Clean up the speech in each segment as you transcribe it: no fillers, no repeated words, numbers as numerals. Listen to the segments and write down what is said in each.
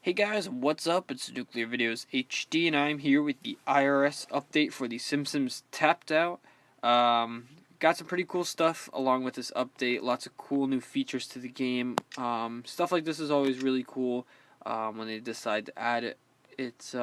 Hey guys, what's up? It's NuclearVideosHD, and I'm here with the IRS update for the Simpsons Tapped Out. Got some pretty cool stuff along with this update. Lots of cool new features to the game. Stuff like this is always really cool when they decide to add it. It's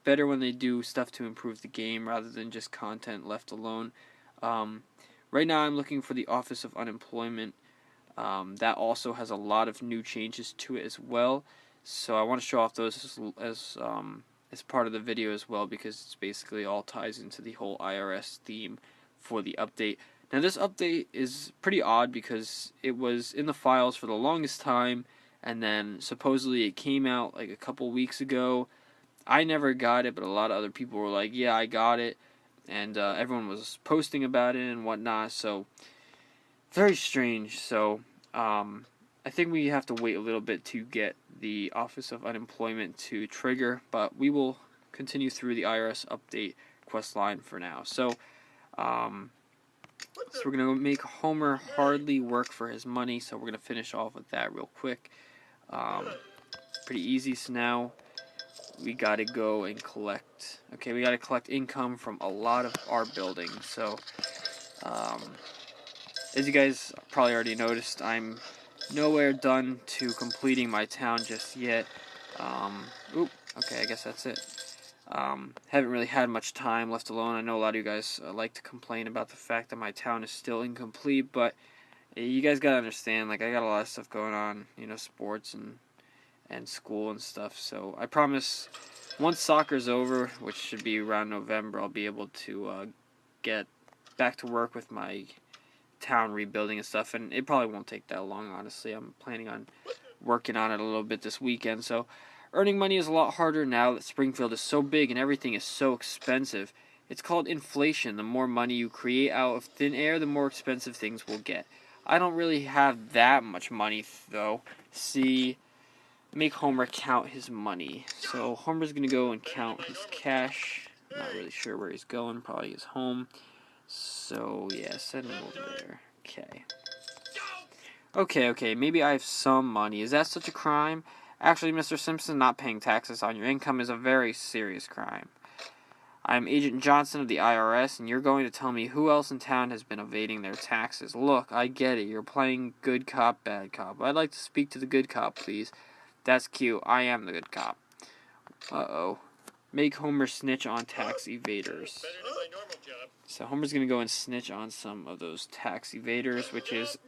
better when they do stuff to improve the game rather than just content left alone. Right now I'm looking for the Office of Unemployment. That also has a lot of new changes to it as well. So I want to show off those as part of the video as well, because it's basically all ties into the whole IRS theme for the update. Now this update is pretty odd because it was in the files for the longest time, and then supposedly it came out like a couple weeks ago. I never got it, but a lot of other people were like, yeah, I got it, and everyone was posting about it and whatnot, so very strange. So I think we have to wait a little bit to get the Office of Unemployment to trigger, but we will continue through the IRS update quest line for now. So we're going to make Homer hardly work for his money, so we're going to finish off with that real quick. Pretty easy. So now we got to go and collect. Okay, we got to collect income from a lot of our buildings. So as you guys probably already noticed, I'm nowhere done to completing my town just yet. Okay, I guess that's it. Haven't really had much time left alone. I know a lot of you guys like to complain about the fact that my town is still incomplete, but you guys gotta understand, like, I got a lot of stuff going on, sports and school and stuff, so I promise once soccer's over, which should be around November, I'll be able to get back to work with my town rebuilding and stuff, and it probably won't take that long, honestly. I'm planning on working on it a little bit this weekend. So earning money is a lot harder now that Springfield is so big and everything is so expensive. It's called inflation. The more money you create out of thin air, the more expensive things will get. I don't really have that much money, though. See, make Homer count his money. So Homer's gonna go and count his cash. Not really sure where he's going, probably his home. So, yeah, send him over there. Okay, maybe I have some money. Is that such a crime? Actually, Mr. Simpson, not paying taxes on your income is a very serious crime. I'm Agent Johnson of the IRS, and you're going to tell me who else in town has been evading their taxes. Look, I get it. You're playing good cop, bad cop. I'd like to speak to the good cop, please. That's cute. I am the good cop. Uh-oh. Make Homer snitch on tax evaders. So Homer's going to go and snitch on some of those tax evaders, which is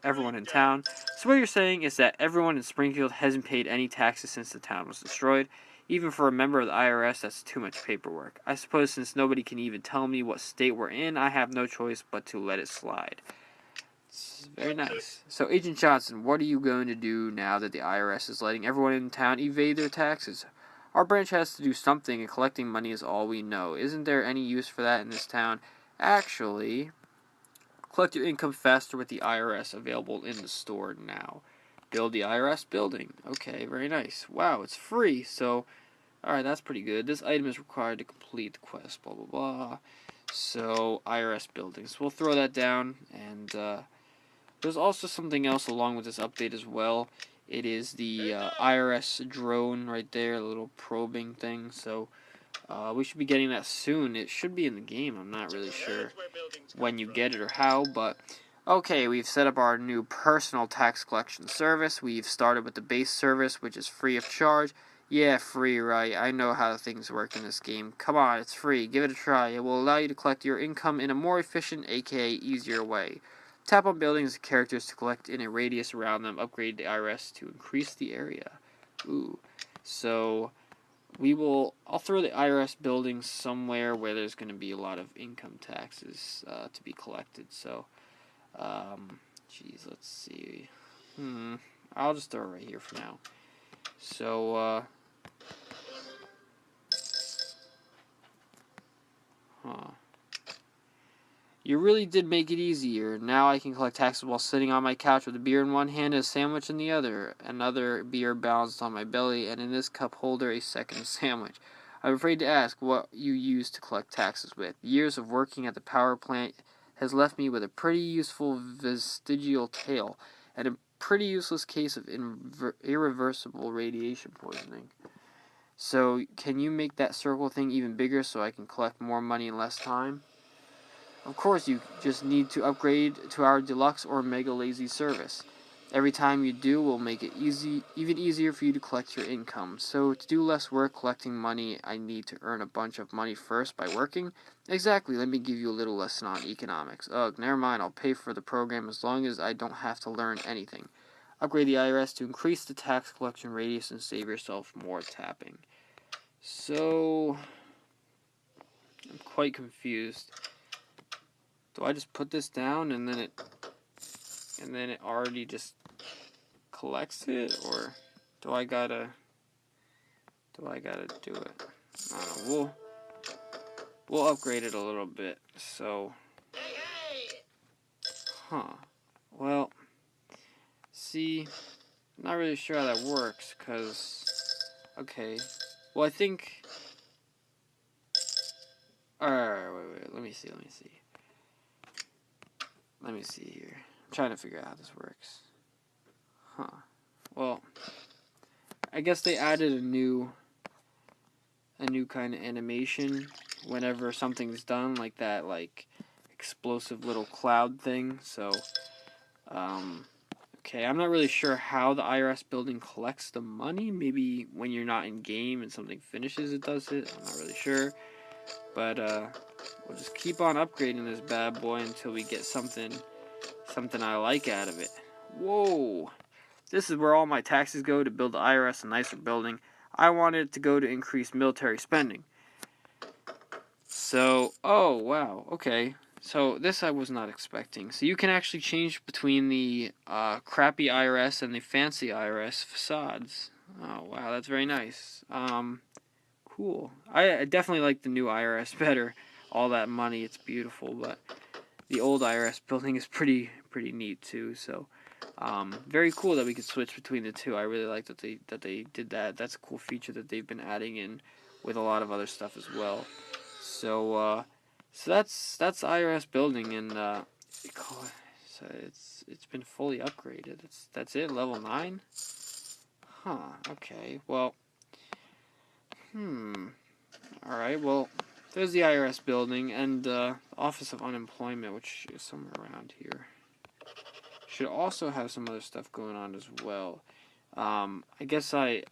everyone in town. So what you're saying is that everyone in Springfield hasn't paid any taxes since the town was destroyed. Even for a member of the IRS, that's too much paperwork. I suppose since nobody can even tell me what state we're in, I have no choice but to let it slide. It's very nice. So Agent Johnson, what are you going to do now that the IRS is letting everyone in town evade their taxes? Our branch has to do something, and collecting money is all we know. Isn't there any use for that in this town? Actually, collect your income faster with the IRS, available in the store now. Build the Irs Building. Okay, very nice. Wow, it's free, so, alright, that's pretty good. This item is required to complete the quest, blah, blah, blah. So, Irs Building. So we'll throw that down, and there's also something else along with this update as well. It is the IRS drone right there, the little probing thing. So we should be getting that soon. It should be in the game. I'm not really sure when you get it or how, but okay, we've set up our new personal tax collection service. We've started with the base service, which is free of charge. Yeah, free, right? I know how things work in this game. Come on, it's free. Give it a try. It will allow you to collect your income in a more efficient, aka easier way. Tap on buildings and characters to collect in a radius around them. Upgrade the IRS to increase the area. Ooh. So I'll throw the IRS building somewhere where there's going to be a lot of income taxes to be collected. So, geez, let's see. I'll just throw it right here for now. So, You really did make it easier. Now I can collect taxes while sitting on my couch with a beer in one hand and a sandwich in the other. Another beer balanced on my belly, and in this cup holder a second sandwich. I'm afraid to ask what you use to collect taxes with. Years of working at the power plant has left me with a pretty useful vestigial tale, and pretty useless case of irreversible radiation poisoning. So, can you make that circle thing even bigger so I can collect more money in less time? Of course, you just need to upgrade to our deluxe or mega lazy service. Every time you do, we'll make it even easier for you to collect your income. So, to do less work collecting money, I need to earn a bunch of money first by working? Exactly, let me give you a little lesson on economics. Ugh, never mind, I'll pay for the program as long as I don't have to learn anything. Upgrade the IRS to increase the tax collection radius and save yourself more tapping. So, I'm quite confused. Do I just put this down and then it already just collects it, or do I gotta do it? I don't know. We'll upgrade it a little bit. So, well, see, I'm not really sure how that works, cause okay, well, I think. Wait. Let me see here. I'm trying to figure out how this works. Well, I guess they added a new kind of animation whenever something's done, like that, like explosive little cloud thing. So, okay, I'm not really sure how the IRS building collects the money. Maybe when you're not in game and something finishes, it does it. I'm not really sure, but we'll just keep on upgrading this bad boy until we get something I like out of it. Whoa! This is where all my taxes go to build the IRS a nicer building. I wanted it to go to increase military spending. So, oh, wow, okay. So, this I was not expecting. So, you can actually change between the crappy IRS and the fancy IRS facades. Oh, wow, that's very nice. Cool. I definitely like the new IRS better. All that money, it's beautiful, but the old IRS building is pretty neat too. So, very cool that we could switch between the two. I really like that they did that. That's a cool feature that they've been adding in with a lot of other stuff as well. So that's IRS building, and so it's been fully upgraded. That's it, level 9. Okay. Well. All right. Well, there's the IRS building and Office of Unemployment, which is somewhere around here. Should also have some other stuff going on as well. I guess I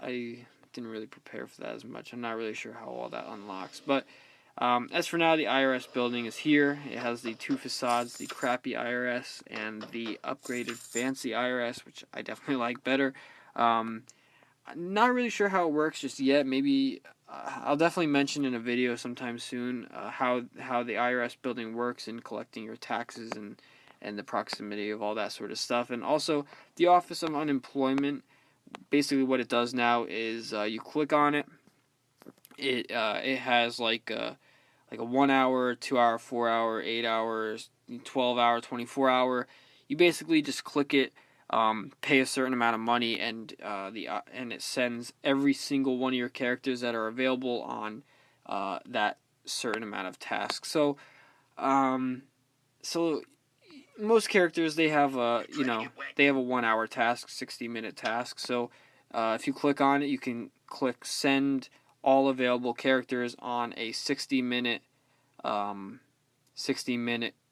didn't really prepare for that as much. I'm not really sure how all that unlocks. But as for now, the IRS building is here. It has the 2 facades, the crappy IRS and the upgraded fancy IRS, which I definitely like better. I'm not really sure how it works just yet. Maybe I'll definitely mention in a video sometime soon how the IRS building works in collecting your taxes and the proximity of all that sort of stuff. And also, the Office of Unemployment, basically what it does now is you click on it. It has like a 1 hour, 2 hour, 4 hour, 8 hours, 12 hour, 24 hour. You basically just click it, pay a certain amount of money, and and it sends every single one of your characters that are available on that certain amount of tasks. So, most characters, they have a 1 hour task, 60-minute task. So if you click on it, you can click send all available characters on a 60-minute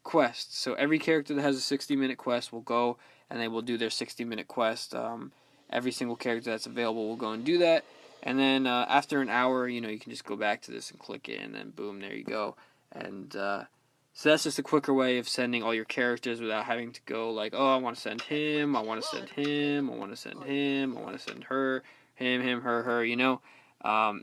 quest. So every character that has a 60-minute quest will go and they will do their 60-minute quest. Every single character that's available will go and do that. And then after an hour, you can just go back to this and click it, and then boom, there you go. And so that's just a quicker way of sending all your characters without having to go like, oh, I want to send him, I want to send him, I want to send him, I want to send her, him, her,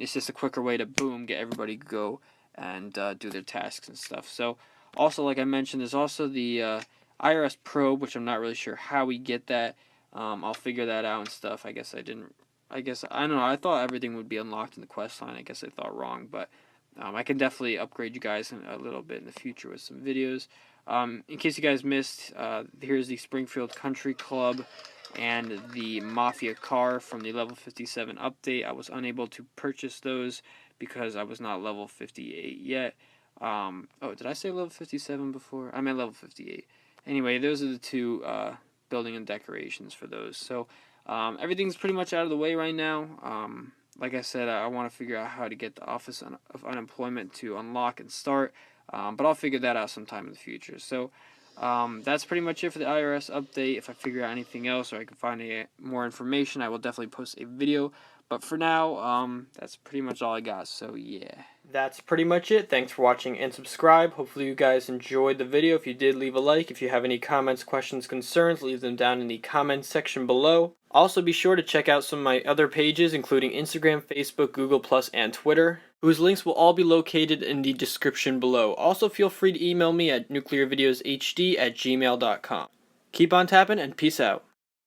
It's just a quicker way to, boom, get everybody to go and do their tasks and stuff. So, also, like I mentioned, there's also the Irs Probe, which I'm not really sure how we get that. I'll figure that out and stuff. I don't know. I thought everything would be unlocked in the quest line. I guess I thought wrong, but I can definitely upgrade you guys a little bit in the future with some videos. In case you guys missed, here's the Springfield Country Club and the Mafia car from the level 57 update. I was unable to purchase those because I was not level 58 yet. Did I say level 57 before? I meant level 58. Anyway, those are the two Building and decorations for those. So everything's pretty much out of the way right now. Like I said, I want to figure out how to get the Office of Unemployment to unlock and start, but I'll figure that out sometime in the future. So that's pretty much it for the IRS update. If I figure out anything else or I can find more information, I will definitely post a video. But for now, that's pretty much all I got, so yeah. That's pretty much it. Thanks for watching and subscribe. Hopefully you guys enjoyed the video. If you did, leave a like. If you have any comments, questions, concerns, leave them down in the comments section below. Also, be sure to check out some of my other pages, including Instagram, Facebook, Google+, and Twitter, whose links will all be located in the description below. Also, feel free to email me at nuclearvideoshd@gmail.com. Keep on tapping, and peace out.